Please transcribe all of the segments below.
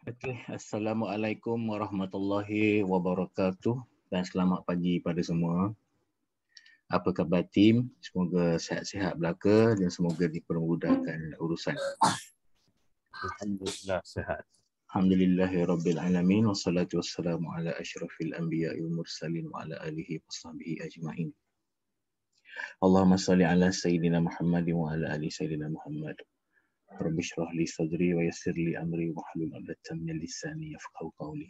Okey, Assalamualaikum warahmatullahi wabarakatuh dan selamat pagi pada semua. Apa khabar tim? Semoga sihat-sihat belaka dan semoga dipermudahkan urusan. Alhamdulillah sehat. Alhamdulillahirabbil-alamin wassalatu wassalamu ala asyrafil anbiya'i wal mursalin wa ala alihi washabbihi ajma'in. Allahumma salli ala sayyidina Muhammadin wa ala ali sayyidina Muhammad. Rabbi shrah li sadri wa yassir li amri wa hlul 'uqdatam min lisani yafqahu qawli.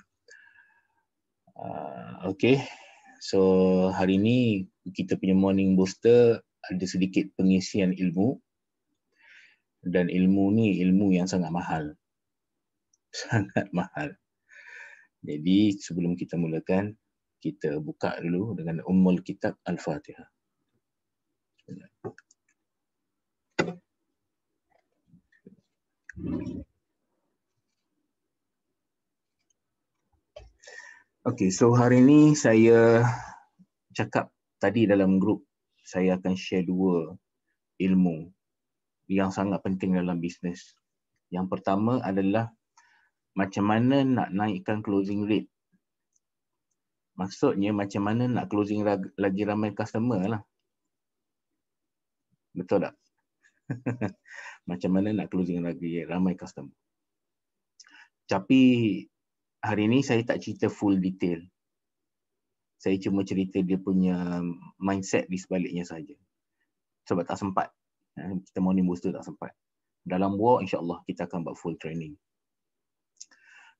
Okay, so hari ni kita punya morning booster ada sedikit pengisian ilmu, dan ilmu ni ilmu yang sangat mahal. Sangat mahal. Jadi sebelum kita mulakan, kita buka dulu dengan Ummul Kitab Al-Fatihah. Okay, so hari ni saya cakap tadi dalam grup, saya akan share dua ilmu yang sangat penting dalam bisnes. Yang pertama adalah macam mana nak naikkan closing rate. Maksudnya macam mana nak closing lagi ramai customer lah. Betul tak? Macam mana nak closing lagi ramai customer. Tapi hari ni saya tak cerita full detail. Saya cuma cerita dia punya mindset di sebaliknya saja. Sebab tak sempat. Kita morning booster tak sempat. Dalam war insyaAllah kita akan buat full training.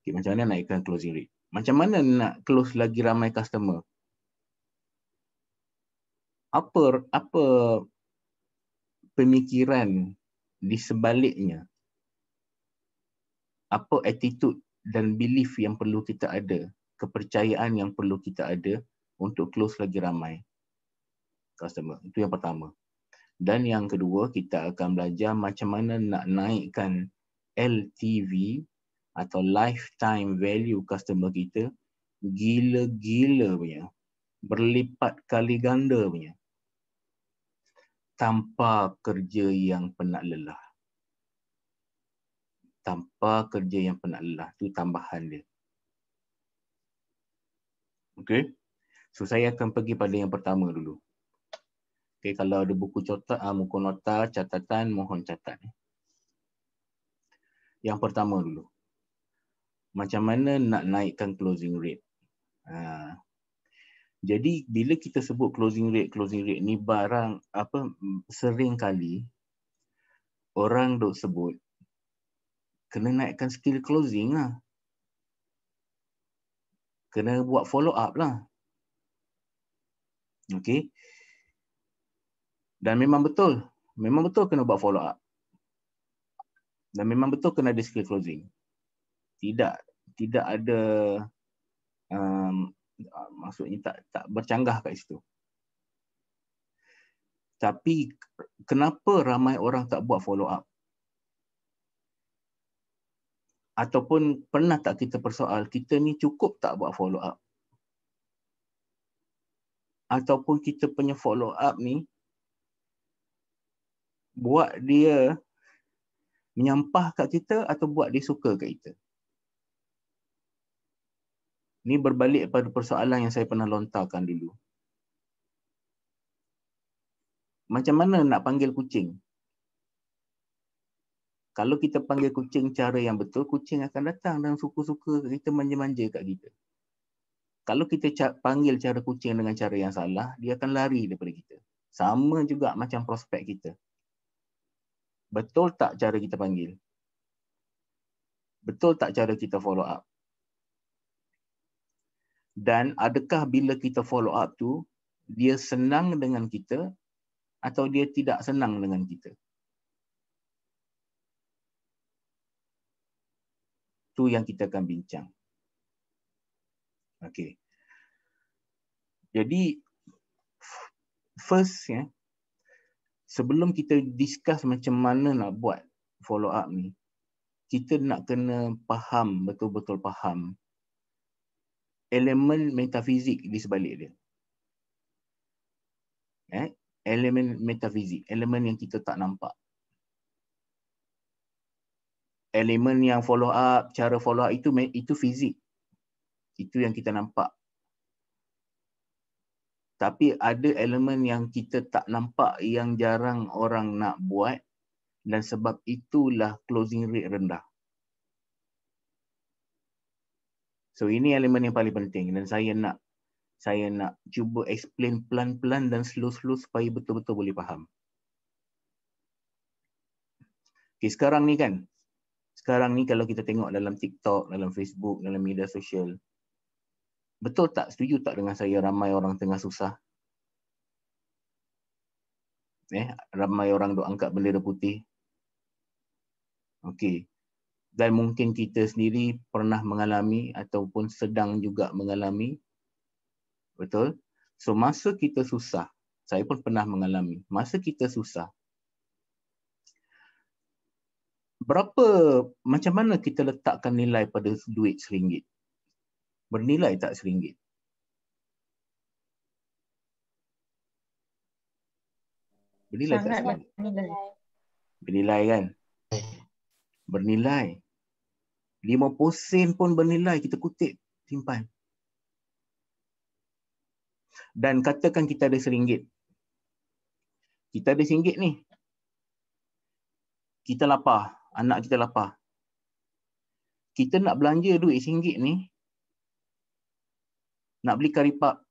Okay, macam mana naikkan closing rate. Macam mana nak close lagi ramai customer. Apa pemikiran di sebaliknya, apa attitude dan belief yang perlu kita ada, kepercayaan yang perlu kita ada untuk close lagi ramai customer. Itu yang pertama. Dan yang kedua, kita akan belajar macam mana nak naikkan LTV atau lifetime value customer kita gila-gila punya, berlipat kali ganda punya, tanpa kerja yang penat lelah. Tanpa kerja yang penat lelah. Itu tambahan dia. Okay. So saya akan pergi pada yang pertama dulu. Okay, kalau ada buku buku nota, catatan, mohon catat. Yang pertama dulu. Macam mana nak naikkan closing rate. Jadi bila kita sebut closing rate ni barang sering kali orang duk sebut kena naikkan skill closing lah. Kena buat follow up lah. Okay. Dan memang betul kena buat follow up. Dan memang betul kena ada skill closing. Tidak ada maksudnya tak bercanggah kat situ. Tapi kenapa ramai orang tak buat follow up? Ataupun pernah tak kita persoal, kita ni cukup tak buat follow up? Ataupun kita punya follow up ni buat dia menyampah kat kita atau buat dia suka kat kita? Ni berbalik pada persoalan yang saya pernah lontarkan dulu. Macam mana nak panggil kucing? Kalau kita panggil kucing cara yang betul, kucing akan datang dan suka-suka kita, manja-manja kat kita. Kalau kita panggil cara kucing dengan cara yang salah, dia akan lari daripada kita. Sama juga macam prospek kita. Betul tak cara kita panggil? Betul tak cara kita follow up? Dan adakah bila kita follow up tu, dia senang dengan kita atau dia tidak senang dengan kita? Tu yang kita akan bincang. Okay. Jadi, first sebelum kita discuss macam mana nak buat follow up ni, kita nak kena faham, betul-betul faham elemen metafizik di sebalik dia. Elemen metafizik, elemen yang kita tak nampak. Elemen yang follow up, cara follow up itu fizik. Itu yang kita nampak. Tapi ada elemen yang kita tak nampak, yang jarang orang nak buat, dan sebab itulah closing rate rendah. So ini elemen yang paling penting, dan saya nak cuba explain pelan-pelan dan slow-slow supaya betul-betul boleh faham. Okay, sekarang ni kalau kita tengok dalam TikTok, dalam Facebook, dalam media sosial, betul tak, setuju tak dengan saya ramai orang tengah susah? Ramai orang duk angkat bendera putih. Okey. Dan mungkin kita sendiri pernah mengalami ataupun sedang juga mengalami. Betul? So masa kita susah, saya pun pernah mengalami. Masa kita susah, macam mana kita letakkan nilai pada duit RM1? Bernilai tak RM1? Bernilai tak Sangat RM1? bernilai. Bernilai kan? Bernilai. 50 sen pun bernilai, kita kutip, simpan. Dan katakan kita ada RM1. Kita ada RM1 ni. Kita lapar, anak kita lapar. Kita nak belanja duit RM1 ni, nak beli kari pap.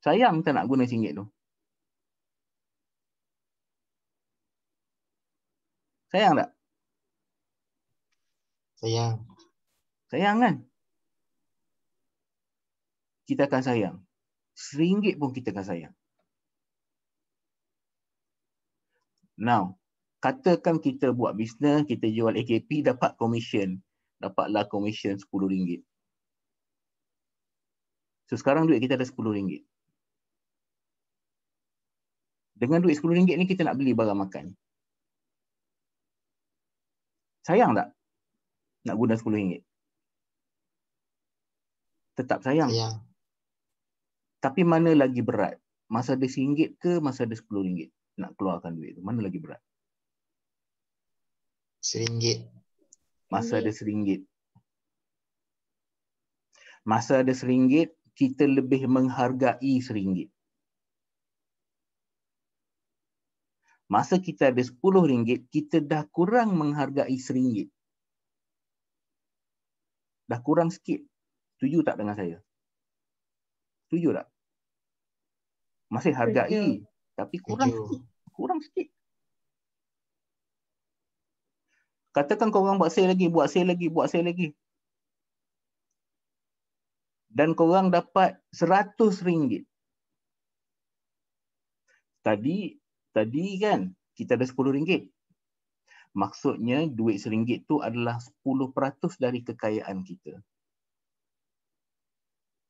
Sayang tak nak guna RM1 tu? Sayang tak? Sayang. Sayang kan? Kita akan sayang. RM1 pun kita akan sayang. Now, katakan kita buat bisnes, kita jual AKP, dapat komisen. Dapatlah komisen RM10. So sekarang duit kita ada RM10. Dengan duit RM10 ni kita nak beli barang makan. Sayang tak nak guna RM10? Tetap sayang. Sayang. Tapi mana lagi berat? Masa ada RM1 ke masa ada RM10 nak keluarkan duit tu? Mana lagi berat? RM1. Masa ada RM1. Masa ada RM1, kita lebih menghargai RM1. Masa kita ada RM10, kita dah kurang menghargai RM1. Dah kurang sikit. Setuju tak dengan saya? Setuju tak? Masih hargai, tapi kurang sikit. Kurang sikit. Katakan korang buat sale lagi. Dan korang dapat RM100. Tadi kan kita ada RM10. Maksudnya duit RM1 tu adalah 10% dari kekayaan kita.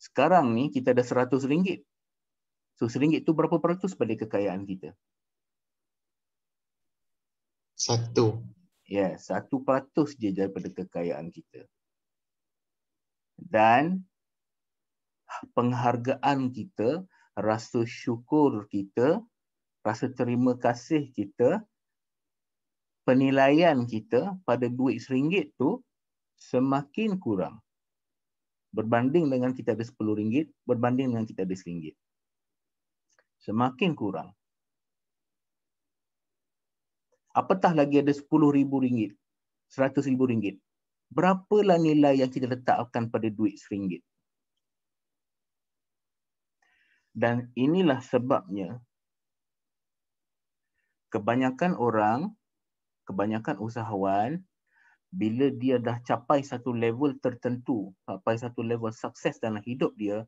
Sekarang ni kita ada RM100. So RM1 tu berapa peratus pada kekayaan kita? 1. Ya, 1% je daripada kekayaan kita. Dan penghargaan kita, rasa syukur kita, rasa terima kasih kita, penilaian kita pada duit RM1 tu semakin kurang. Berbanding dengan kita ada RM10, berbanding dengan kita ada RM1. Semakin kurang. Apatah lagi ada RM10,000, RM100,000. Berapalah nilai yang kita letakkan pada duit RM1? Dan inilah sebabnya kebanyakan orang, kebanyakan usahawan, bila dia dah capai satu level tertentu, capai satu level sukses dalam hidup dia,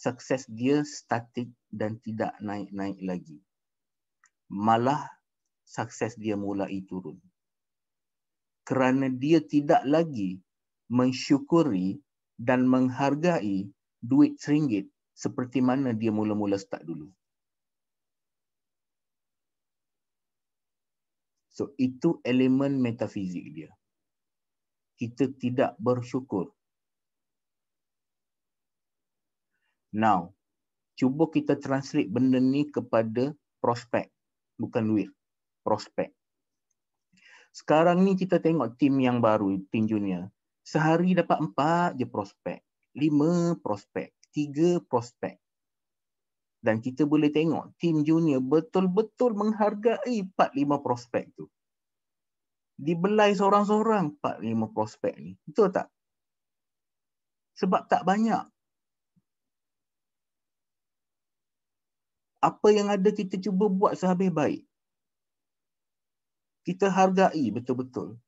sukses dia statik dan tidak naik-naik lagi. Malah sukses dia mulai turun. Kerana dia tidak lagi mensyukuri dan menghargai duit RM1 seperti mana dia mula-mula start dulu. So itu elemen metafizik dia. Kita tidak bersyukur. Now, cuba kita translate benda ni kepada prospek. Bukan duit. Prospek. Sekarang ni kita tengok tim yang baru, tim junior. Sehari dapat 4 je prospek, 5 prospek, 3 prospek. Dan kita boleh tengok tim junior betul-betul menghargai 4-5 prospek tu. Dibelai seorang-seorang 4-5 prospek ni. Betul tak? Sebab tak banyak. Apa yang ada kita cuba buat sehabis baik. Kita hargai betul-betul.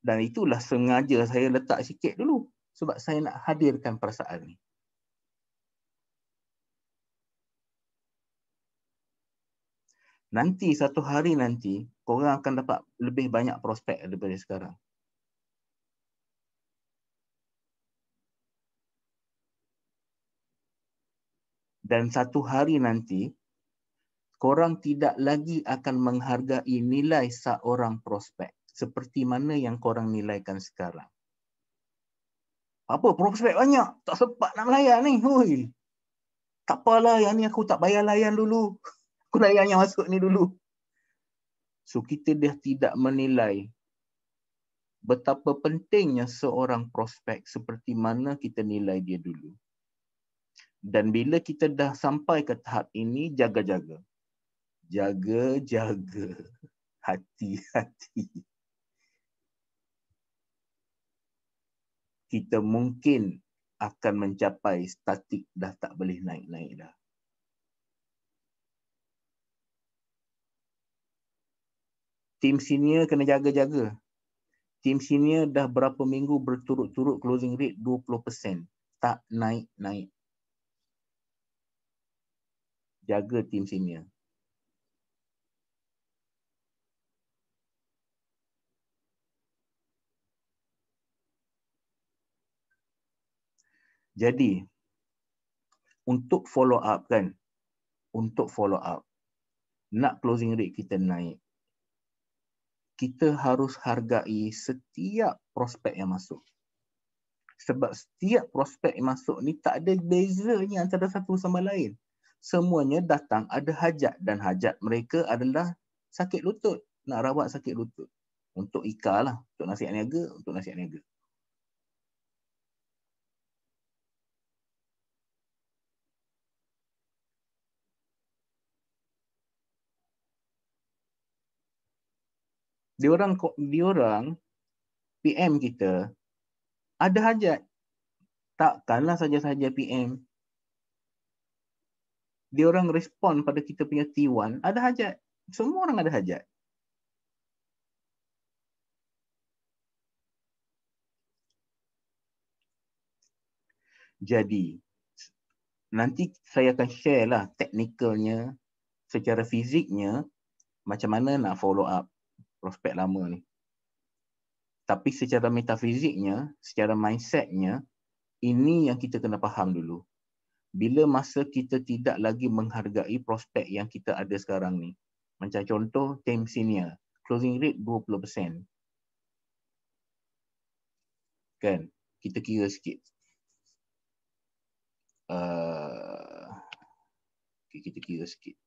Dan itulah sengaja saya letak sikit dulu. Sebab saya nak hadirkan perasaan ni. Nanti satu hari nanti, korang akan dapat lebih banyak prospek daripada sekarang. Dan satu hari nanti, korang tidak lagi akan menghargai nilai seorang prospek seperti mana yang korang nilaikan sekarang. Apa prospek banyak? Tak sempat nak melayan ni. Hui. Tak apalah, yang ni aku tak bayar layan dulu. Aku layan yang masuk ni dulu. So kita dah tidak menilai betapa pentingnya seorang prospek seperti mana kita nilai dia dulu. Dan bila kita dah sampai ke tahap ini, jaga-jaga. Jaga-jaga. Hati-hati. Kita mungkin akan mencapai statik dah tak boleh naik-naik dah. Tim senior kena jaga-jaga. Tim senior dah berapa minggu berturut-turut closing rate 20%. Tak naik-naik. Jaga tim senior. Jadi, untuk follow up kan, untuk follow up, nak closing rate kita naik, kita harus hargai setiap prospek yang masuk. Sebab setiap prospek yang masuk ni tak ada bezanya antara satu sama lain. Semuanya datang ada hajat dan hajat mereka adalah sakit lutut, nak rawat sakit lutut. Untuk IKA lah, untuk nasihat niaga, untuk nasihat niaga. Diorang PM kita ada hajat. Takkanlah saja-saja PM. Diorang respon pada kita punya T1, ada hajat. Semua orang ada hajat. Jadi, nanti saya akan share lah teknikalnya, secara fiziknya, macam mana nak follow up prospek lama ni. Tapi secara metafiziknya, secara mindsetnya, ini yang kita kena faham dulu. Bila masa kita tidak lagi menghargai prospek yang kita ada sekarang ni. Macam contoh, tim senior, closing rate 20%. Kan? Kita kira sikit. Kita kira sikit.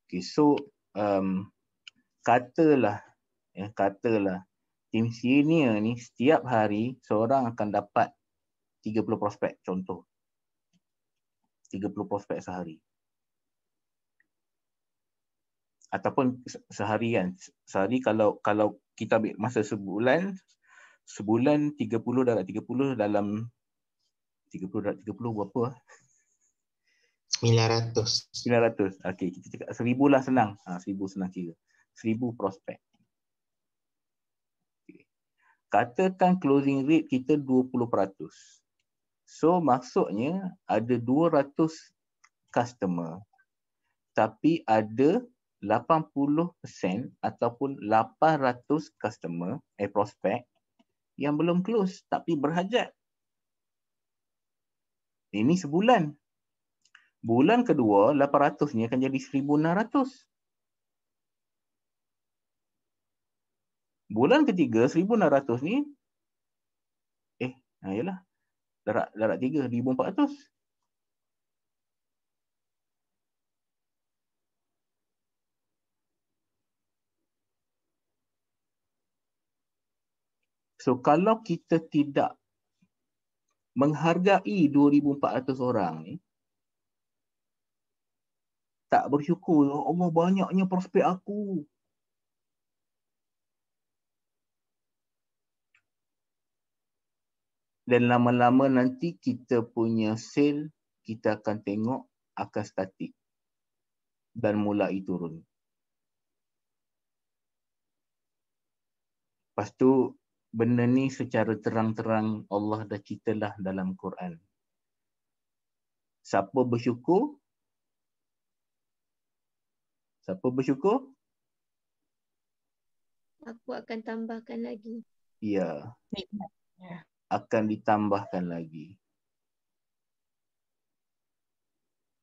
Okay, so katalah tim senior ni setiap hari seorang akan dapat 30 prospek, contoh 30 prospek sehari, ataupun seharian. Sehari kalau kita ambil masa sebulan 30 darab 30 dalam 30 darab 30 berapa? 900. Okey, kita cakap 1000 lah senang. 1000 senang kira. 1000 prospek. Okay. Katakan closing rate kita 20%. So maksudnya ada 200 customer. Tapi ada 80% ataupun 800 customer, prospek yang belum close tapi berhajat. Ini sebulan. Bulan kedua, 800 ni akan jadi 1600. Bulan ketiga, 1600 ni, yalah, darab 3, 1400. So kalau kita tidak menghargai 2,400 orang ni, tak bersyukur, "Ya Allah, banyaknya prospek aku." Dan lama-lama nanti kita punya sale, kita akan tengok akan statik dan mulai turun. Lepas tu, benda ni secara terang-terang Allah dah ceritalah dalam Quran. Siapa bersyukur? Siapa bersyukur? Aku akan tambahkan lagi. Ya, Ya. akan ditambahkan lagi.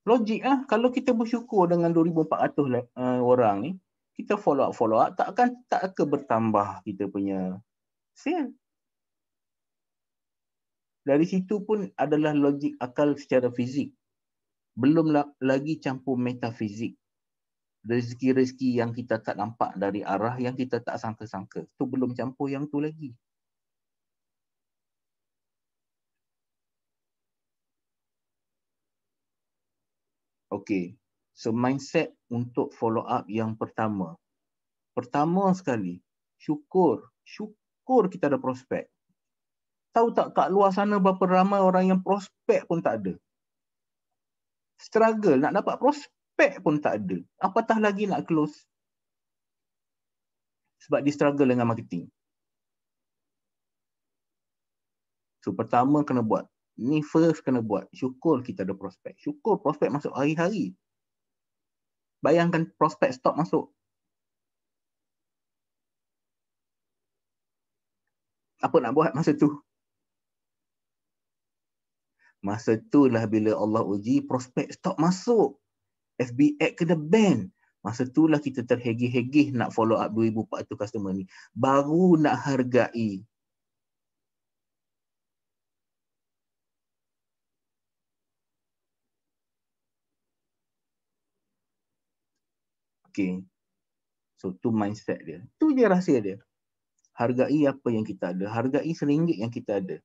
Logik lah, kalau kita bersyukur dengan 2,400 orang ni, kita follow up, tak akan bertambah kita punya sale. Dari situ pun adalah logik akal secara fizik. Belum lagi campur metafizik. Rezeki-rezeki yang kita tak nampak dari arah yang kita tak sangka-sangka. Tu belum campur yang tu lagi. Okey. So mindset untuk follow up yang pertama. Pertama sekali, syukur. Syukur kita ada prospek. Tahu tak kat luar sana berapa ramai orang yang prospek pun tak ada. Struggle nak dapat prospek pun tak ada. Apatah lagi nak close. Sebab dia struggle dengan marketing. So pertama kena buat. Ni first kena buat. Syukur kita ada prospek. Syukur prospek masuk hari-hari. Bayangkan prospek stop masuk. Apa nak buat masa tu? Masa tu lah bila Allah uji prospek stop masuk. FB Ad kena ban. Masa tu lah kita terhegih-hegih nak follow up 2,400 customer ni. Baru nak hargai. Okay. So tu mindset dia. Tu je rahsia dia. Hargai apa yang kita ada. Hargai RM1 yang kita ada.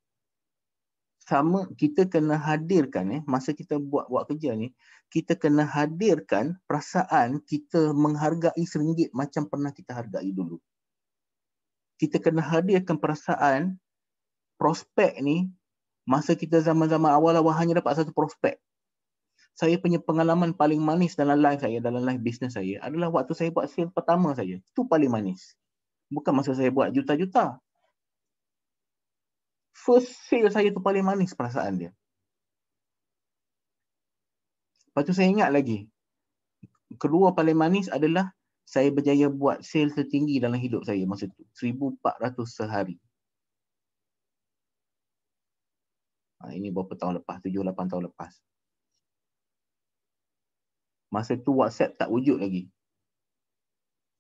Sama kita kena hadirkan masa kita buat kerja ni, kita kena hadirkan perasaan kita menghargai RM1 macam pernah kita hargai dulu. Kita kena hadirkan perasaan prospek ni masa kita zaman-zaman awal-awal hanya dapat satu prospek. Saya punya pengalaman paling manis dalam life saya, dalam life business saya adalah waktu saya buat sale pertama saya. Itu paling manis. Bukan masa saya buat juta-juta. First sale saya tu paling manis perasaan dia. Lepas tu saya ingat lagi. Kedua paling manis adalah saya berjaya buat sale tertinggi dalam hidup saya masa tu. 1,400 sehari. Ini berapa tahun lepas? 7-8 tahun lepas. Masa tu WhatsApp tak wujud lagi.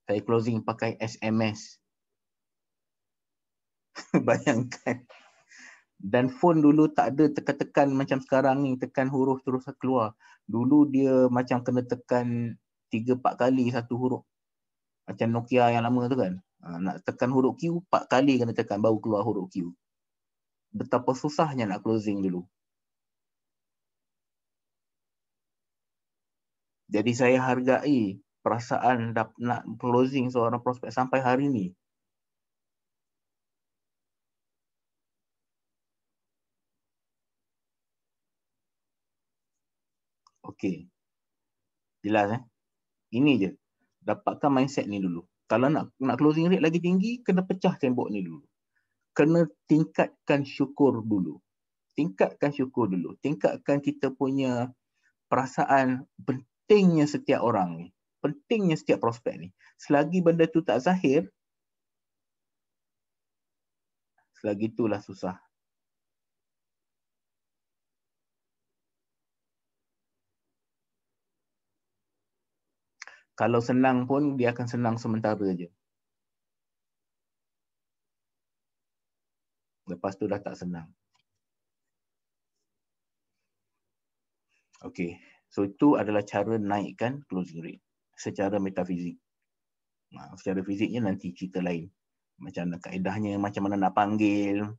Saya closing pakai SMS. Bayangkan. Dan phone dulu tak ada tekan-tekan macam sekarang ni, tekan huruf terus keluar. Dulu dia macam kena tekan 3-4 kali satu huruf. Macam Nokia yang lama tu kan. Nak tekan huruf Q, 4 kali kena tekan baru keluar huruf Q. Betapa susahnya nak closing dulu. Jadi saya hargai perasaan nak closing seorang prospek sampai hari ni. Okey. Jelas Ini je. Dapatkan mindset ni dulu. Kalau nak closing rate lagi tinggi, kena pecah tembok ni dulu. Kena tingkatkan syukur dulu. Tingkatkan syukur dulu. Tingkatkan kita punya perasaan pentingnya setiap orang ni. Pentingnya setiap prospek ni. Selagi benda tu tak zahir, selagi itulah susah. Kalau senang pun, dia akan senang sementara je. Lepas tu dah tak senang. Okey. So itu adalah cara naikkan closing rate secara metafizik. Secara fiziknya nanti cerita lain. macam mana kaedahnya, macam mana nak panggil.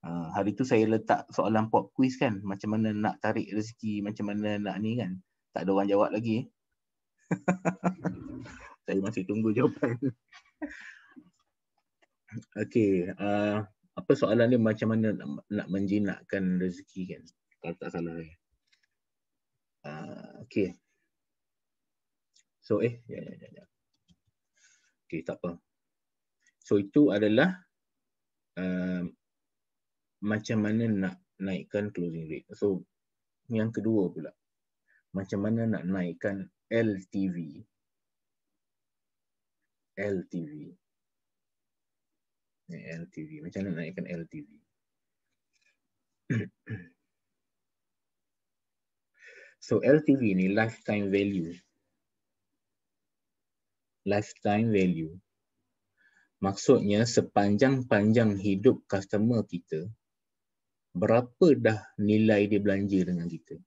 Hari tu saya letak soalan pop quiz kan, macam mana nak tarik rezeki, macam mana nak ni kan. Tak ada orang jawab lagi. Saya masih tunggu jawapan. Okey, apa soalan dia, macam mana nak menjinakkan rezeki kan, kalau tak salah. Okey. So ya. Okey, tak apa. So itu adalah macam mana nak naikkan closing rate. So yang kedua pula, macam mana nak naikkan LTV. LTV, macam mana nak naikkan LTV. So LTV ni lifetime value. Lifetime value. Maksudnya sepanjang-panjang hidup customer kita, berapa dah nilai dia belanja dengan kita.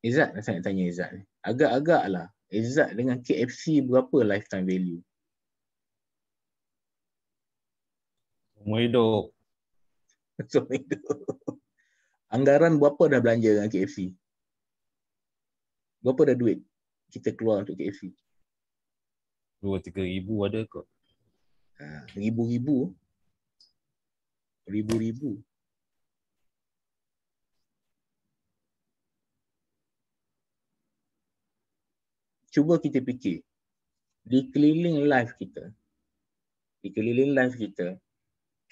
Izzat, saya nak tanya Izzat ni. Agak-agak lah. Izzat dengan KFC berapa lifetime value? Umur hidup. So, anggaran berapa dah belanja dengan KFC? Berapa dah duit kita keluar untuk KFC? 2-3 ribu ada kot. Ribu-ribu. Cuba kita fikir, di keliling life kita,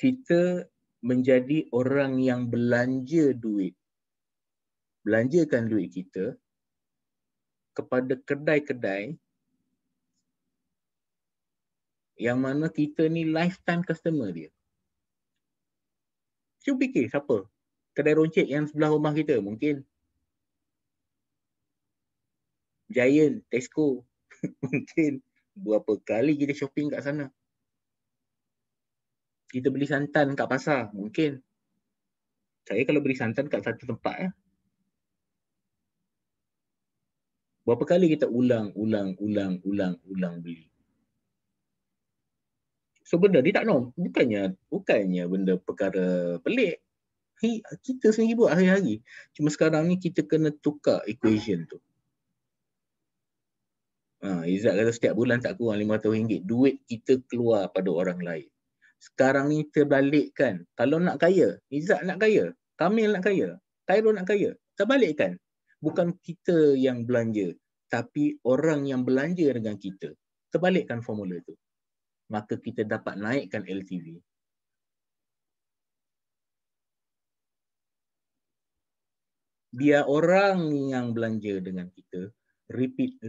kita menjadi orang yang belanjakan duit kita kepada kedai-kedai yang mana kita ni lifetime customer dia. Cuba fikir siapa? Kedai roncit yang sebelah rumah kita mungkin. Giant, Tesco. Mungkin. Berapa kali kita shopping kat sana. Kita beli santan kat pasar. Mungkin. Saya kalau beli santan kat satu tempat. Berapa kali kita ulang beli. So benda ni tak norm. Bukannya benda perkara pelik. Kita sendiri buat hari-hari. Cuma sekarang ni kita kena tukar equation tu. Izzat kata setiap bulan tak kurang RM500 duit kita keluar pada orang lain. Sekarang ni terbalikkan. Kalau nak kaya, Izzat nak kaya, Kamil nak kaya, Khairul nak kaya, terbalikkan. Bukan kita yang belanja, tapi orang yang belanja dengan kita. Terbalikkan formula tu. Maka kita dapat naikkan LTV. Biar orang yang belanja dengan kita repeat.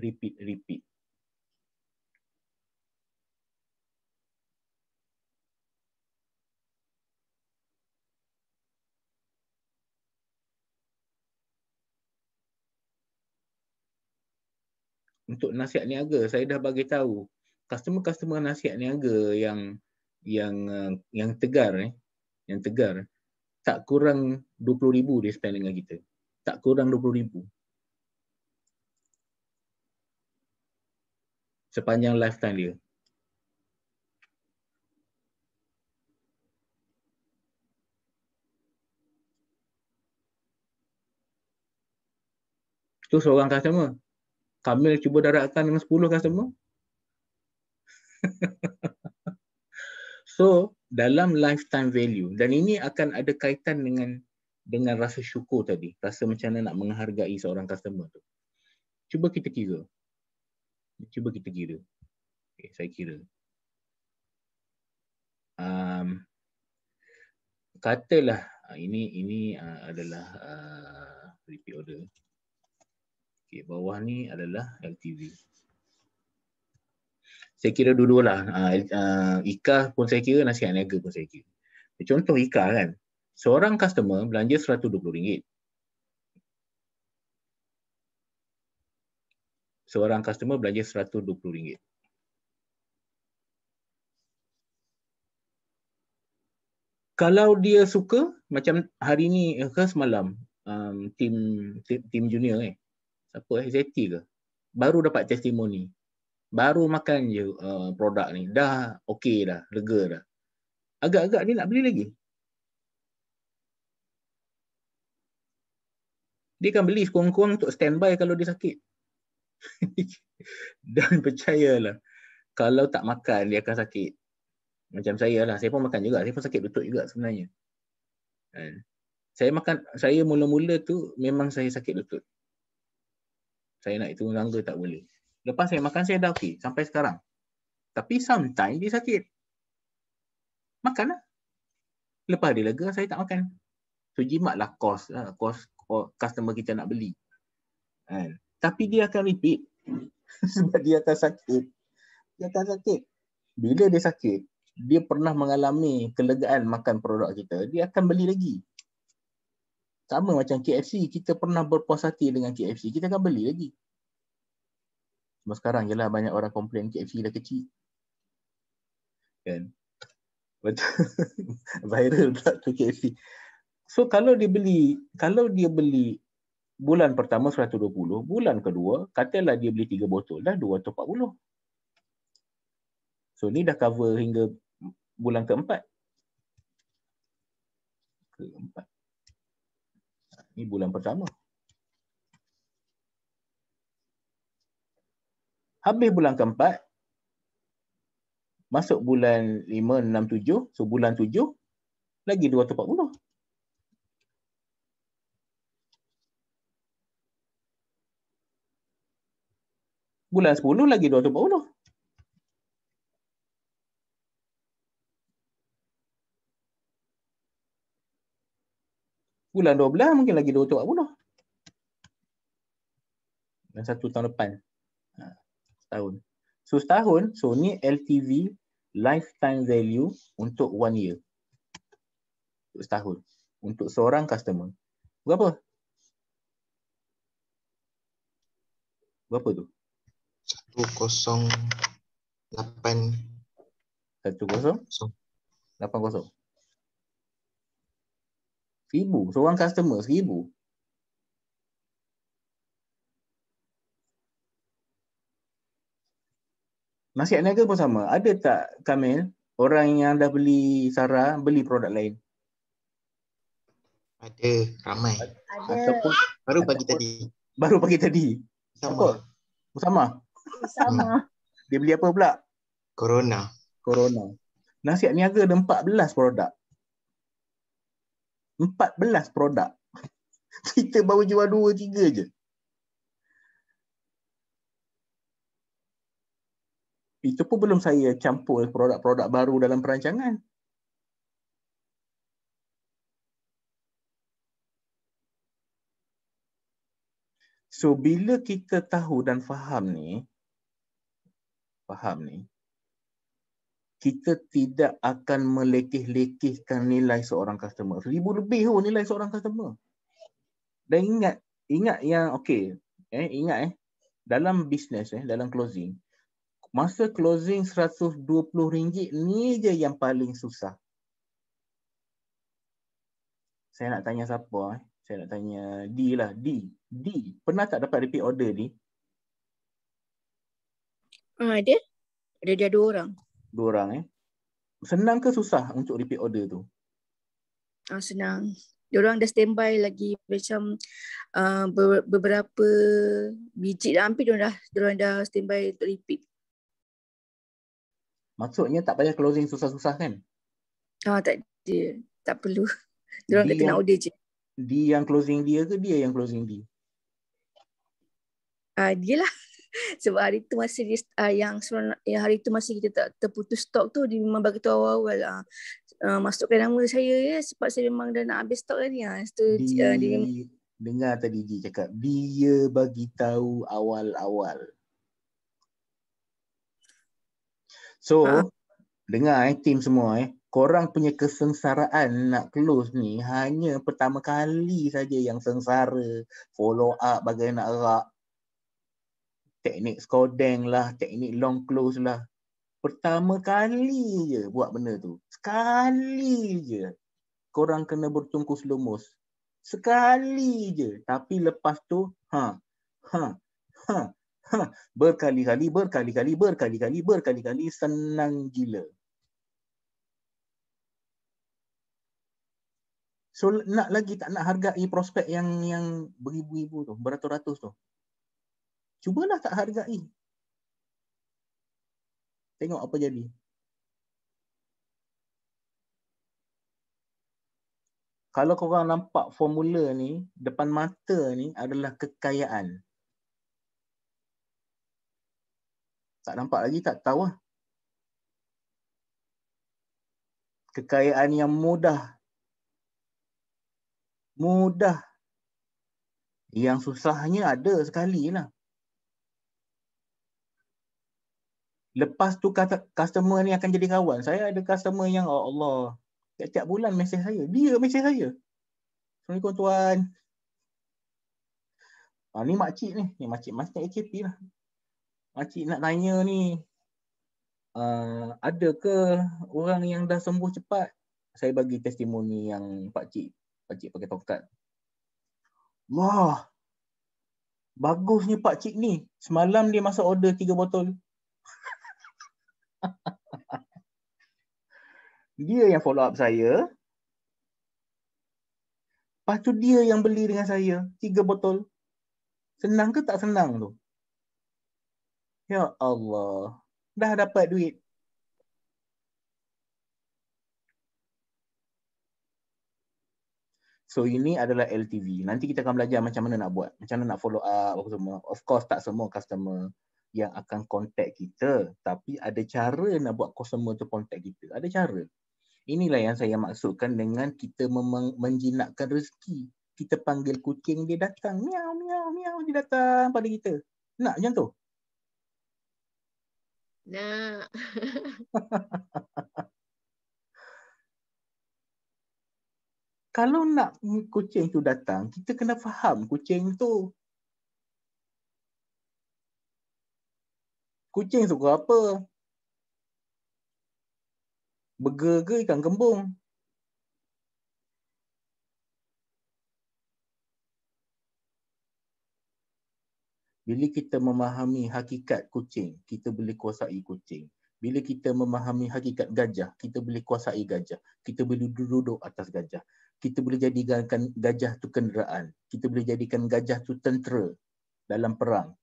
Untuk nasihat niaga, saya dah bagi tahu customer nasihat niaga yang tegar tak kurang 20,000 dia spend dengan kita. Tak kurang 20,000. Sepanjang lifetime dia. Itu seorang customer. Kamil cuba darabkan dengan 10 customer. So, dalam lifetime value, dan ini akan ada kaitan dengan rasa syukur tadi. Rasa macam mana nak menghargai seorang customer tu. Cuba kita kira. Okay, saya kira. Katalah ini adalah repeat order. Okay, bawah ni adalah LTV. Saya kira dua-dualah. Ika pun saya kira, nasihat niaga pun saya kira. Contoh Ika kan. Seorang customer belanja RM120. Seorang customer belanja RM120. Kalau dia suka, macam hari ni ke semalam, tim junior Siapa Zeti ke? Baru dapat testimoni. Baru makan je produk ni. Dah okey dah, lega dah. Agak-agak dia nak beli lagi. Dia akan beli sekurang-kurang untuk standby kalau dia sakit. Dan percayalah, kalau tak makan dia akan sakit. Macam saya lah, saya pun makan juga. Saya pun sakit lutut juga sebenarnya. Saya mula-mula tu memang saya sakit lutut. Saya nak hitung tangga tak boleh. Lepas saya makan saya dah okey sampai sekarang. Tapi sometimes dia sakit. Makan lah. Lepas dia lega saya tak makan. So jimatlah kos customer kita nak beli. Tapi dia akan repeat. Sebab dia akan sakit. Dia akan sakit. Bila dia sakit, dia pernah mengalami kelegaan makan produk kita, dia akan beli lagi. Sama macam KFC, kita pernah berpuas hati dengan KFC, kita akan beli lagi. Cuma sekarang je lah banyak orang komplain KFC dah kecil. Kan? Betul. Viral pula tu KFC. So kalau dia beli bulan pertama 120, bulan kedua katalah dia beli 3 botol dah 240. So ni dah cover hingga bulan keempat. Ni bulan pertama. Habis bulan keempat, masuk bulan 5, 6, 7. So bulan 7, lagi 240. Bulan 10, lagi 240. Bulan 12 mungkin lagi 240. Dan 1 tahun depan. Setahun. So setahun, so ni LTV, lifetime value untuk 1 year. Untuk setahun. Untuk seorang customer. Berapa? Berapa tu? 108. 1080. 1,000. Seorang customer 1,000. Nasihat niaga pun sama. Ada tak Kamil, orang yang dah beli Sarah, beli produk lain? Ada, ramai. Ataupun Baru pagi tadi. baru pagi tadi. Sama. Sama. Sama. Dia beli apa pula? Corona. Nasihat niaga ada 14 produk. 14 produk. Kita baru jual 2-3 je. Itu pun belum saya campur produk-produk baru dalam perancangan. So bila kita tahu dan faham ni, kita tidak akan melekeh-lekehkan nilai seorang customer. 1,000 lebih nilai seorang customer. Dan ingat yang okey, dalam bisnes, dalam closing, masa closing RM120 ni je yang paling susah. Saya nak tanya siapa? Saya nak tanya D lah. D. Pernah tak dapat repeat order D? Ada. Ada 2 orang. 2 orang Senang ke susah untuk repeat order tu? Senang. Diorang dah standby lagi macam beberapa biji dah hampir diorang dah standby untuk repeat. Maksudnya tak payah closing susah-susah kan? Tak ada. Tak perlu. Diorang kata nak order je. Dia yang closing dia ke dia yang closing dia? Dia lah. Sebab hari tu masa dia, yang hari tu masa kita tak terputus stok tu, dia memang bagi tahu awal-awal masukkan nama saya ya, sebab saya memang dah nak habis stok tadi. Dengar tadi Ji cakap dia bagi tahu awal-awal. So dengar tim semua korang punya kesengsaraan nak close ni hanya pertama kali saja yang sengsara, follow up bagai nak rak. Teknik skodeng lah, teknik long close lah. Pertama kali je buat benda tu. Sekali je. Korang kena bertungkus lumus. Sekali je. Tapi lepas tu, Berkali-kali, senang gila. So nak lagi tak nak hargai prospek yang beribu-ribu tu, beratus-ratus tu. Cubalah tak hargai. Tengok apa jadi. Kalau korang nampak formula ni, depan mata ni adalah kekayaan. Tak nampak lagi, tak tahu lah. Kekayaan yang mudah. Mudah. Yang susahnya ada sekali lah. Lepas tu customer ni akan jadi kawan. Saya ada customer yang, oh Allah, tiap-tiap bulan mesej saya. Dia mesej saya. Assalamualaikum tuan. Ni makcik ni. Ni makcik AKP lah. Makcik nak tanya ni, ada ke orang yang dah sembuh cepat? Saya bagi testimoni yang pakcik pakai tongkat. Wah, bagusnya pakcik ni. Semalam dia masuk order 3 botol. Dia yang follow up saya. Lepas tu dia yang beli dengan saya 3 botol. Senang ke tak senang tu? Ya Allah. Dah dapat duit. So ini adalah LTV. Nanti kita akan belajar macam mana nak buat. Macam mana nak follow up apa semua. Of course tak semua customer yang akan contact kita. Tapi ada cara nak buat customer tu contact kita. Ada cara. Inilah yang saya maksudkan dengan kita menjinakkan rezeki. Kita panggil kucing, dia datang. Miau, miau, miau. Dia datang pada kita. Nak macam tu? Nak. Kalau nak kucing tu datang, kita kena faham kucing tu. Kucing suka apa? Burger ke ikan kembung? Bila kita memahami hakikat kucing, kita boleh kuasai kucing. Bila kita memahami hakikat gajah, kita boleh kuasai gajah. Kita boleh duduk atas gajah. Kita boleh jadikan gajah tu kenderaan. Kita boleh jadikan gajah tu tentera dalam perang.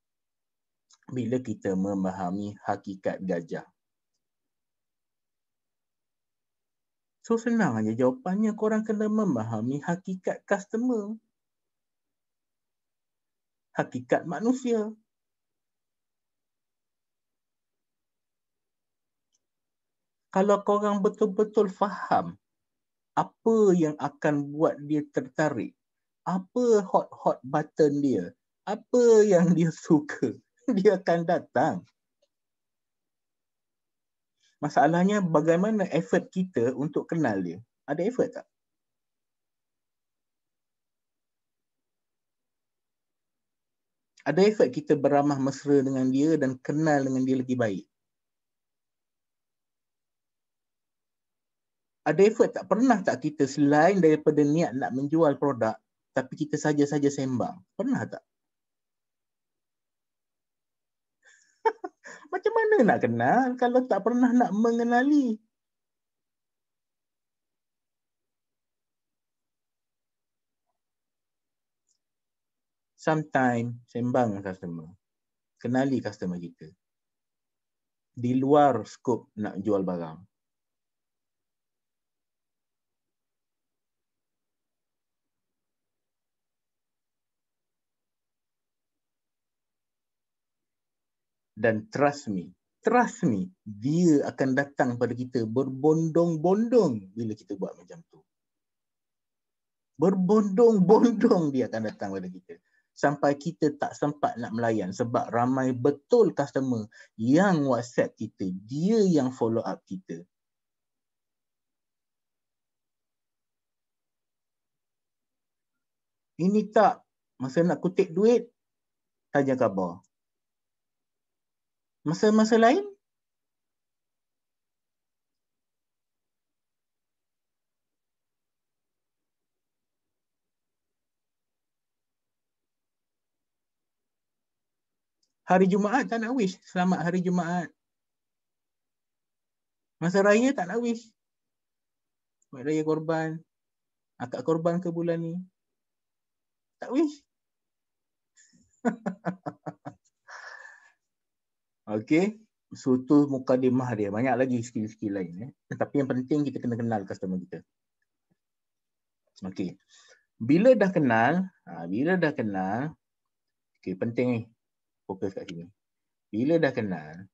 Bila kita memahami hakikat gajah. So senang aja jawapannya, korang kena memahami hakikat customer. Hakikat manusia. Kalau korang betul-betul faham apa yang akan buat dia tertarik, apa hot button dia, apa yang dia suka, dia akan datang. Masalahnya bagaimana effort kita untuk kenal dia? Ada effort tak? Ada effort kita beramah mesra dengan dia dan kenal dengan dia lebih baik? Ada effort tak? Pernah tak kita selain daripada niat nak menjual produk, tapi kita saja-saja sembang? Pernah tak? Macam mana nak kenal kalau tak pernah nak mengenali? Sometimes sembang dengan customer. Kenali customer kita. Di luar skop nak jual barang. Dan trust me, dia akan datang pada kita berbondong-bondong bila kita buat macam tu. Berbondong-bondong dia akan datang pada kita. Sampai kita tak sempat nak melayan sebab ramai betul customer yang WhatsApp kita, dia yang follow up kita. Ini tak, masa nak kutip duit, tanya khabar. Masa-masa lain, Hari Jumaat tak nak wish. Selamat hari Jumaat. Masa raya tak nak wish. Selamat raya korban. Akak korban ke bulan ni? Tak wish. Okay. So tu mukadimah dia. Banyak lagi skill-skill lain. Tapi yang penting kita kena kenal customer kita. Okay. Bila dah kenal, okay, penting ni. Fokus kat sini. Bila dah kenal,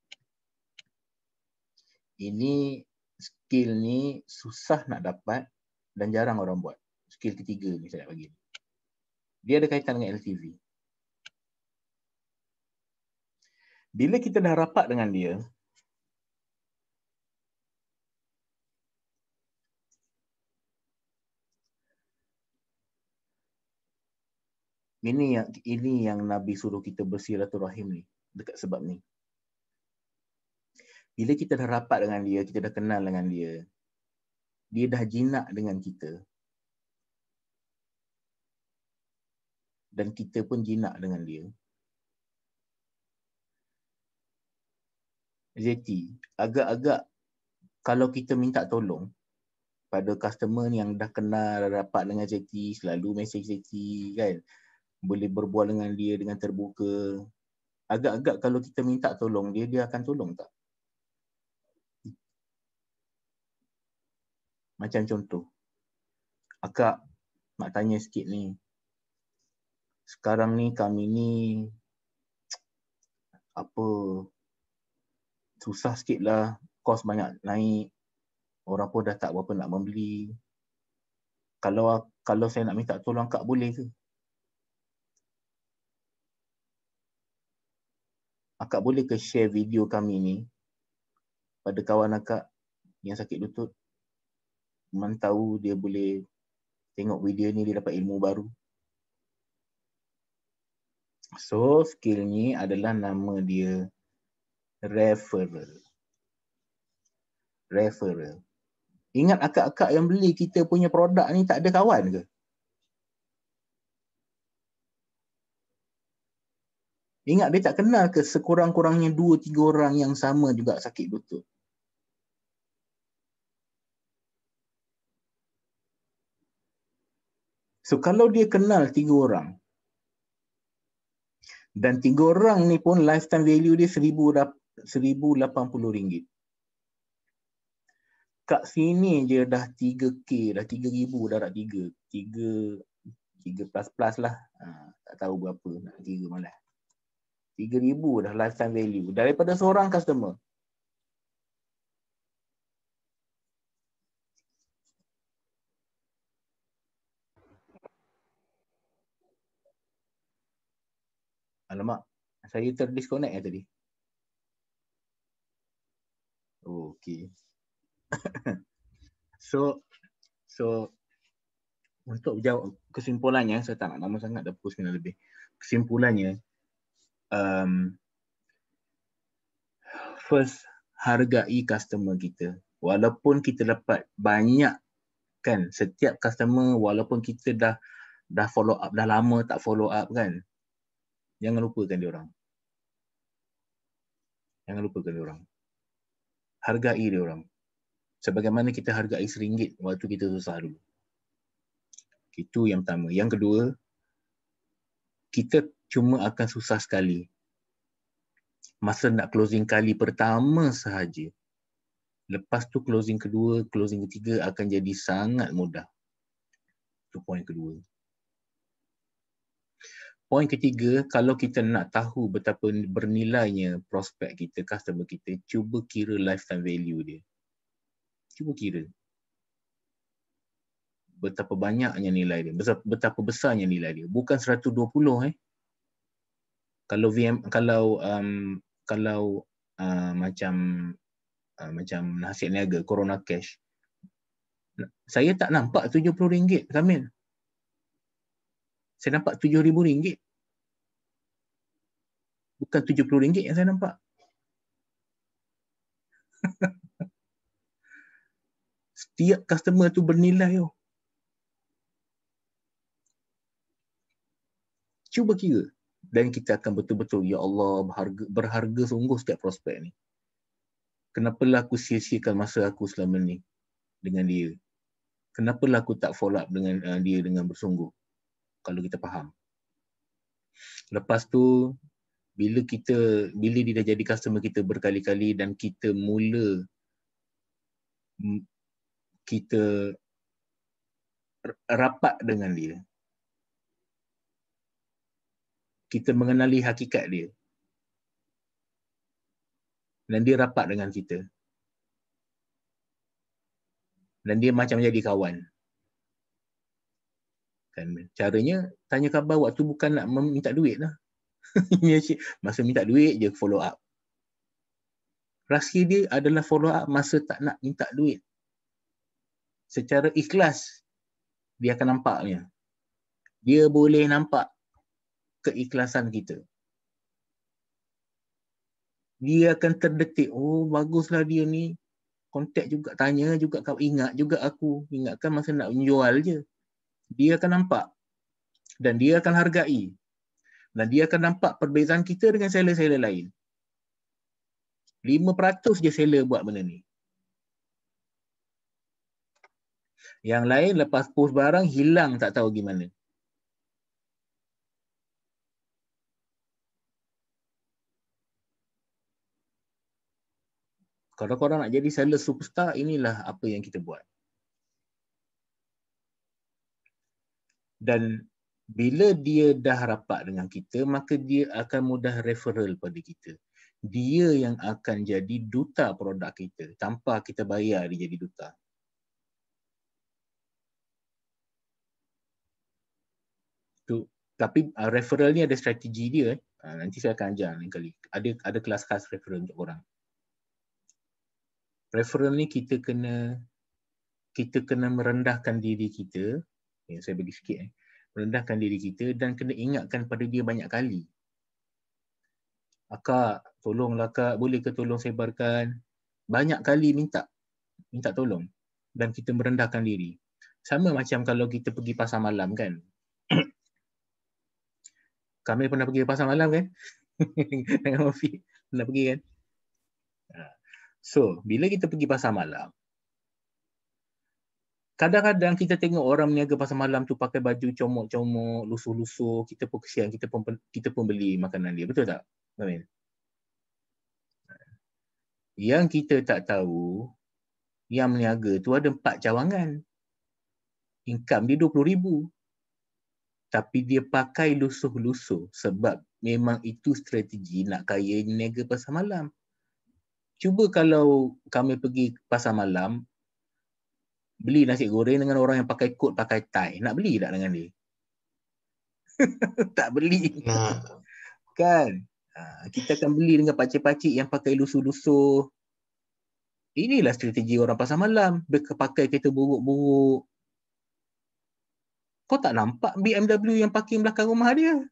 ini skill ni susah nak dapat dan jarang orang buat. Skill ketiga ni saya nak bagi. Dia ada kaitan dengan LTV. Bila kita dah rapat dengan dia, ini yang Nabi suruh kita bersilaturahim ni, dekat sebab ni. Bila kita dah rapat dengan dia, kita dah kenal dengan dia dah jinak dengan kita. Dan kita pun jinak dengan dia. ZT, agak-agak kalau kita minta tolong pada customer yang dah kenal rapat dengan ZT, selalu mesej ZT kan, boleh berbual dengan dia dengan terbuka. Agak-agak kalau kita minta tolong dia akan tolong tak? Macam contoh, akak nak tanya sikit ni. Sekarang ni kami ni susah sikit lah, kos banyak naik, orang pun dah tak berapa nak membeli. Kalau saya nak minta tolong akak boleh ke? Akak boleh ke share video kami ni pada kawan akak yang sakit lutut? Man tahu dia boleh tengok video ni, dia dapat ilmu baru. So skill ni adalah nama dia referral. Referral. Ingat akak-akak yang beli kita punya produk ni tak ada kawan ke? Ingat dia tak kenal ke sekurang-kurangnya 2-3 orang yang sama juga sakit lutut? So kalau dia kenal 3 orang dan 3 orang ni pun lifetime value dia RM1,080. Kat sini je dah 3K, dah 3,000 dah nak 3 plus lah. Tak tahu berapa nak 3 malah. 3,000 dah lifetime value daripada seorang customer. Alamak, saya terdisconnect tadi. Oh, okay. So untuk jawab kesimpulannya, saya tak nak lama sangat, dah pukul 9 lebih. Kesimpulannya, first, hargai customer kita. Walaupun kita dapat banyak kan, setiap customer walaupun kita dah follow up, dah lama tak follow up kan, jangan lupakan dia orang. Jangan lupakan dia orang. Hargai dia orang. Sebagaimana kita hargai RM1 waktu kita susah dulu. Itu yang pertama. Yang kedua, kita cuma akan susah sekali masa nak closing kali pertama sahaja. Lepas tu closing kedua, closing ketiga akan jadi sangat mudah. Itu poin kedua. Poin ketiga, kalau kita nak tahu betapa bernilainya prospek kita, customer kita, cuba kira lifetime value dia. Cuba kira. Betapa banyaknya nilai dia, betapa besarnya nilai dia. Bukan 120 Kalau macam nasihat niaga, Corona Cash. Saya tak nampak RM70, Kamil. Saya nampak RM7,000. Bukan RM70 yang saya nampak. Setiap customer tu bernilai. Cuba kira. Dan kita akan betul-betul, ya Allah, berharga sungguh setiap prospek ni. Kenapalah aku sia-siakan masa aku selama ni dengan dia? Kenapalah aku tak follow up dengan dia dengan bersungguh? Kalau kita faham. Lepas tu, bila dia dah jadi customer kita berkali-kali dan kita kita rapat dengan dia, kita mengenali hakikat dia, dan dia rapat dengan kita, dan dia macam jadi kawan. Kan? Caranya, tanya khabar waktu bukan nak minta duit lah. Masa minta duit je follow up. Rahsia dia adalah follow up masa tak nak minta duit. Secara ikhlas, dia akan nampaknya. Dia boleh nampak keikhlasan kita. Dia akan terdetik, oh baguslah dia ni. Kontak juga, tanya juga, kau ingat juga aku. Ingatkan masa nak menjual je. Dia akan nampak. Dan dia akan hargai. Dan dia akan nampak perbezaan kita dengan seller-seller lain. 5% je seller buat benda ni. Yang lain lepas post barang hilang tak tahu gimana. Kalau korang nak jadi seller superstar, inilah apa yang kita buat. Dan bila dia dah rapat dengan kita, maka dia akan mudah referral pada kita. Dia yang akan jadi duta produk kita. Tanpa kita bayar dia jadi duta. Tapi referral ni ada strategi dia. Nanti saya akan ajar lain kali. Ada kelas khas referral untuk orang. Referral ni kita kena merendahkan diri kita. Saya bagi sikit. Merendahkan diri kita dan kena ingatkan pada dia banyak kali. Kak, tolonglah kak, boleh ke tolong sebarkan? Banyak kali minta tolong. Dan kita merendahkan diri. Sama macam kalau kita pergi pasar malam kan. Kami pernah pergi pasar malam kan? Dengan Mafiq. Pernah pergi kan? So, bila kita pergi pasar malam, kadang-kadang kita tengok orang meniaga pasar malam tu pakai baju comok-comok, lusuh-lusuh, kita pun kesian, kita pun beli makanan dia. Betul tak? Amin. Yang kita tak tahu, yang meniaga tu ada 4 cawangan. Income dia 20,000. Tapi dia pakai lusuh-lusuh sebab memang itu strategi nak kaya niaga pasar malam. Cuba kalau kami pergi pasar malam, beli nasi goreng dengan orang yang pakai kot, pakai tie. Nak beli tak dengan dia? Tak beli. Nak. Kan? Kita akan beli dengan pakcik-pakcik yang pakai lusuh-lusuh. Inilah strategi orang pasar malam. Pakai kereta buruk-buruk. Kau tak nampak BMW yang parking belakang rumah dia?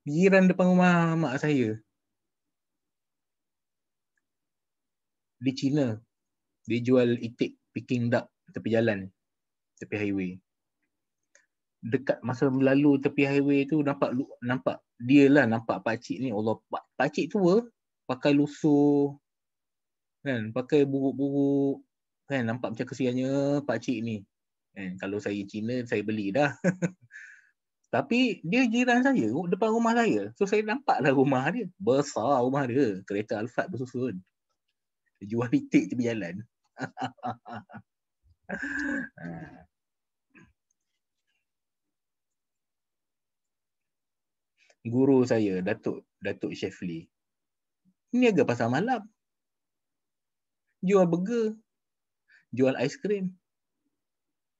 Jiran depan rumah mak saya. Di China. Dia jual itik Peking duck tepi jalan. Tepi highway. Dekat masa lalu tepi highway tu nampak dia lah, nampak pakcik ni. Allah, pakcik tua pakai lusuh. Kan, pakai buruk-buruk. Kan, nampak macam kesiannya pakcik ni. Kan, kalau saya Cina, saya beli dah. Tapi dia jiran saya, depan rumah saya. So saya nampaklah rumah dia. Besar rumah dia. Kereta Alphard bersusun. Dia jual itik tepi jalan. Guru saya, Datuk Syefli, niaga pasar malam. Jual burger. Jual aiskrim.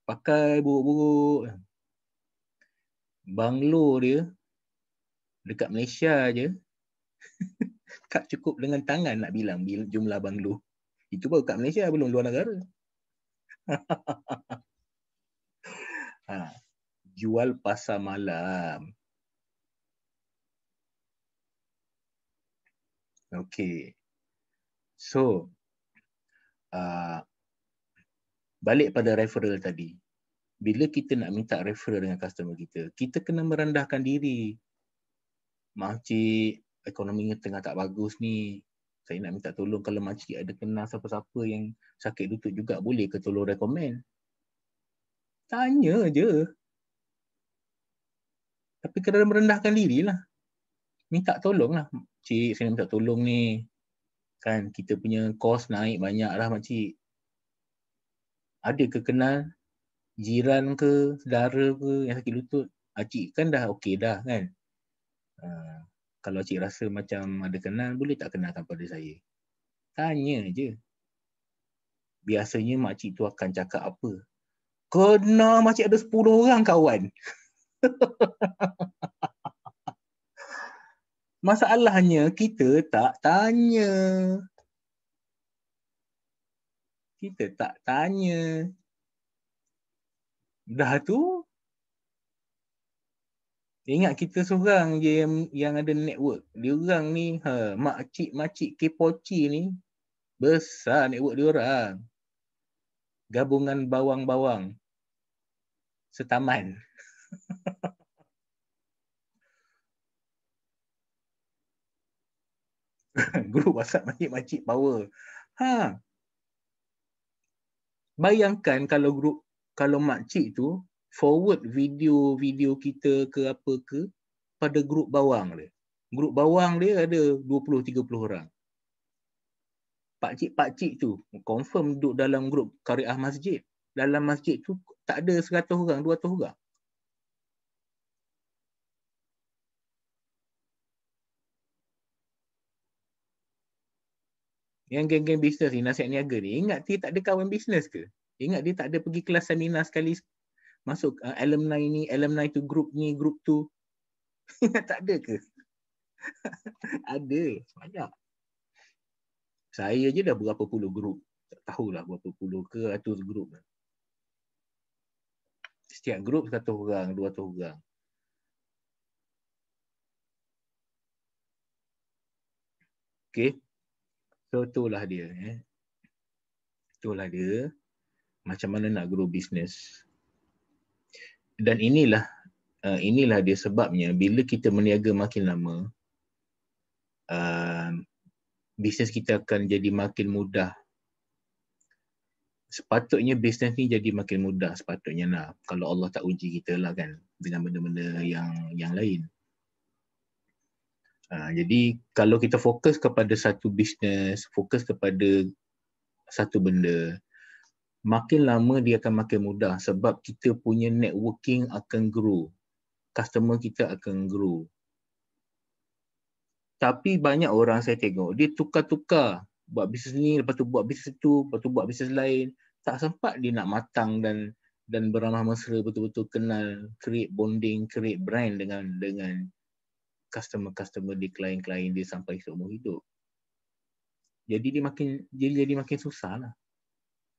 Pakai buruk-buruk. Banglo dia dekat Malaysia je. Tak cukup dengan tangan nak bilang jumlah banglo. Itu baru kat Malaysia, belum luar negara. Jual pasar malam. Okey. So, balik pada referral tadi. Bila kita nak minta referral dengan customer kita, kita kena merendahkan diri. Makcik, ekonominya tengah tak bagus ni. Saya nak minta tolong, kalau makcik ada kenal siapa-siapa yang sakit lutut juga, boleh ke tolong rekomen? Tanya je. Tapi kena merendahkan diri lah. Minta tolong lah. Cik, saya nak minta tolong ni. Kan kita punya kos naik banyak lah makcik. Ada ke kenal jiran ke, saudara ke yang sakit lutut? Cik kan dah okey dah kan. Kalau cik rasa macam ada kenal, boleh tak kenalkan pada saya? Tanya je. Biasanya makcik tu akan cakap apa? Kena makcik ada 10 orang kawan. Masalahnya kita tak tanya. Kita tak tanya. Dah tu, ingat kita seorang je yang ada network. Dia orang ni, makcik-makcik Kepoci ni, besar network dia orang. Gabungan bawang-bawang setaman. Grup WhatsApp makcik-makcik power. Bayangkan kalau makcik tu forward video kita ke apa ke pada grup bawang dia. Grup bawang dia ada 20-30 orang. Pakcik-pakcik tu confirm duduk dalam grup Qariah Masjid. Dalam masjid tu tak ada 100 orang, 200 orang. Yang geng-geng bisnes ni, nasihat niaga ni, ingat dia tak ada kawan bisnes ke? Ingat dia tak ada pergi kelas seminar sekali masuk alumni ni, alumni tu group ni, group tu. Ingat tak ada ke? Ada, banyak. Saya je dah berapa puluh group. Tak tahulah berapa puluh ke ratus group. Setiap group 100 orang, 200 orang. Okay. So itulah dia. Itulah dia. Macam mana nak grow business. Dan inilah dia sebabnya bila kita meniaga makin lama, bisnes kita akan jadi makin mudah. Sepatutnya bisnes ni jadi makin mudah sepatutnya lah. Kalau Allah tak uji kita lah kan dengan benda-benda yang lain. Jadi kalau kita fokus kepada satu bisnes, fokus kepada satu benda, makin lama dia akan makin mudah sebab kita punya networking akan grow. Customer kita akan grow. Tapi banyak orang saya tengok, dia tukar-tukar. Buat bisnes ni, lepas tu buat bisnes tu, lepas tu buat bisnes lain. Tak sempat dia nak matang dan beramah mesra, betul-betul kenal, create bonding, create brand dengan customer di klien-klien dia sampai seumur hidup. Jadi dia jadi makin susah lah.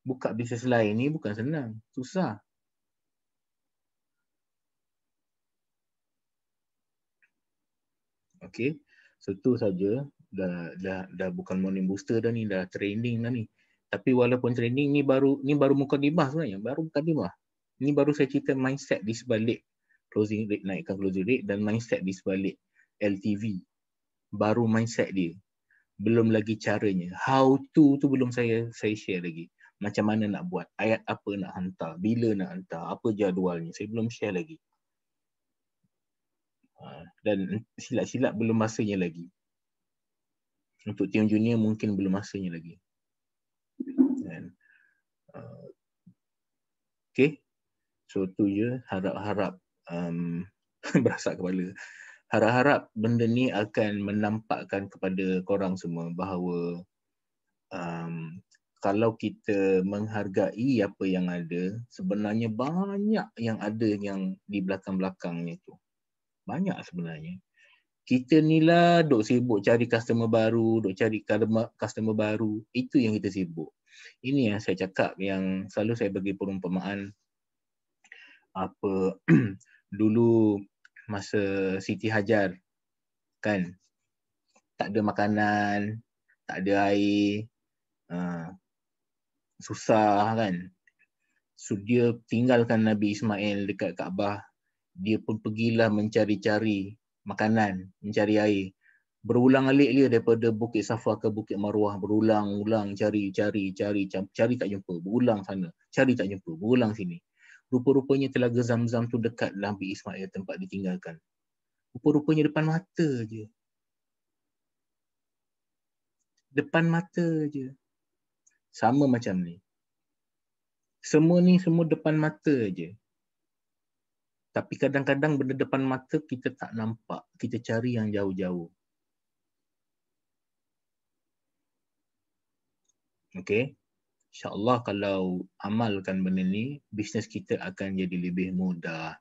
Buka bisnes lain ni bukan senang, susah. Okay, so tu saja. Dah bukan morning booster dah ni, dah training dah ni. Tapi walaupun training ni baru mukadimah sebenarnya, baru mukadimah. Ni baru saya cerita mindset di sebalik closing rate, naikkan closing rate dan mindset di sebalik LTV. Baru mindset dia. Belum lagi caranya. How to tu belum saya share lagi. Macam mana nak buat, ayat apa nak hantar, bila nak hantar, apa jadualnya. Saya belum share lagi. Dan silap-silap belum masanya lagi. Untuk tim junior mungkin belum masanya lagi. Okay. So tu je, harap-harap berasak kepala. Harap-harap benda ni akan menampakkan kepada korang semua bahawa kalau kita menghargai apa yang ada, sebenarnya banyak yang ada yang di belakang-belakangnya tu. Banyak sebenarnya. Kita ni lah duk sibuk cari customer baru, duk cari customer baru. Itu yang kita sibuk. Ini yang saya cakap, yang selalu saya bagi perumpamaan. Apa dulu masa Siti Hajar kan, tak ada makanan, tak ada air, susah kan. So dia tinggalkan Nabi Ismail dekat Kaabah. Dia pun pergilah mencari-cari makanan, mencari air. Berulang alik dia daripada Bukit Safa ke Bukit Marwah, berulang-ulang cari tak jumpa, berulang sana, cari tak jumpa, berulang sini. Rupa-rupanya Telaga Zamzam tu dekat Nabi Ismail tempat ditinggalkan. Rupa-rupanya depan mata je. Depan mata je. Sama macam ni. Semua ni semua depan mata je. Tapi kadang-kadang benda depan mata kita tak nampak. Kita cari yang jauh-jauh. Okay. InsyaAllah kalau amalkan benda ni, bisnes kita akan jadi lebih mudah.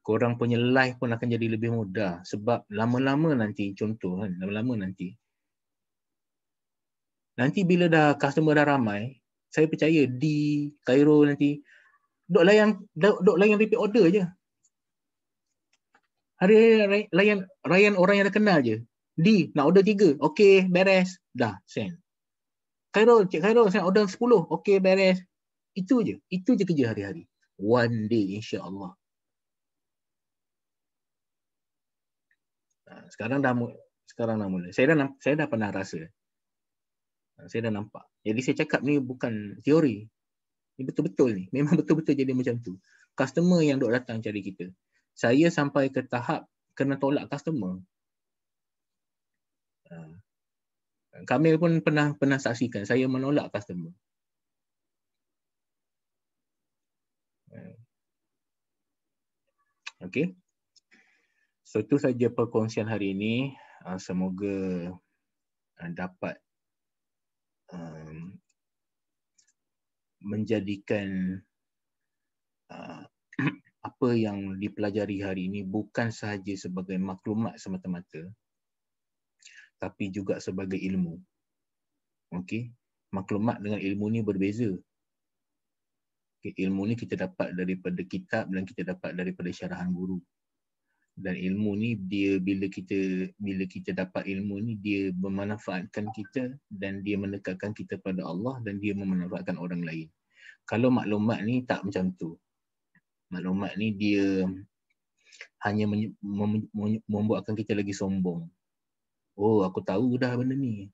Korang punya life pun akan jadi lebih mudah. Sebab lama-lama nanti, contoh kan, lama-lama nanti bila dah customer dah ramai, saya percaya di Cairo nanti, duk layan repeat order je. Hari layan orang yang dah kenal je. Nak order 3, okey, beres. Dah, send. Cik Khairul, saya order 10. Okey, beres. Itu je kerja hari-hari. One day, insya-Allah. Sekarang dah mula. Saya dah pernah rasa. Saya dah nampak. Jadi saya cakap ni bukan teori. Ni betul-betul ni. Memang betul-betul jadi macam tu. Customer yang duk datang cari kita. Saya sampai ke tahap kena tolak customer. Kamil pun pernah saksikan saya menolak customer. Okey. So itu saja perkongsian hari ini. Semoga dapat menjadikan apa yang dipelajari hari ini bukan sahaja sebagai maklumat semata-mata, tapi juga sebagai ilmu. Okey, maklumat dengan ilmu ni berbeza. Okay, ilmu ni kita dapat daripada kitab dan kita dapat daripada syarahan guru. Dan ilmu ni dia bila kita dapat ilmu ni dia memanfaatkan kita dan dia mendekatkan kita pada Allah dan dia memanfaatkan orang lain. Kalau maklumat ni tak macam tu. Maklumat ni dia hanya membuatkan kita lagi sombong. Oh, aku tahu dah benda ni.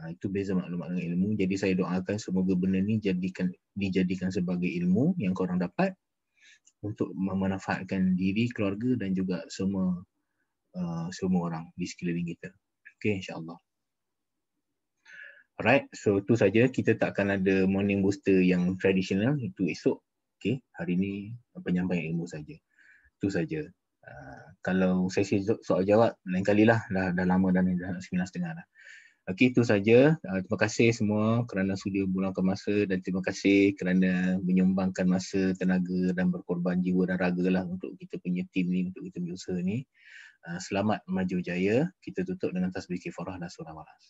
Itu beza maklumat dengan ilmu. Jadi saya doakan semoga benda ni dijadikan sebagai ilmu yang korang dapat untuk memanfaatkan diri, keluarga dan juga semua orang di sekeliling kita. Okay, insyaAllah. Alright, so itu saja. Kita tak akan ada morning booster yang tradisional. Itu esok. Okay, hari ni penyampaian ilmu saja. Itu saja. Kalau sesi soal jawab, lain kali lah. Dah lama dah 9:30 dah. Okey, itu saja. Terima kasih semua kerana sudi meluangkan masa dan terima kasih kerana menyumbangkan masa, tenaga dan berkorban jiwa dan raga lah untuk kita punya tim ni, untuk kita punya usaha ni. Selamat maju jaya. Kita tutup dengan tasbih kifarah dan surah waras.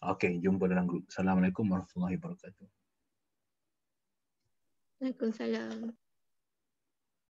Okey, jumpa dalam grup. Assalamualaikum warahmatullahi wabarakatuh. Waalaikumsalam.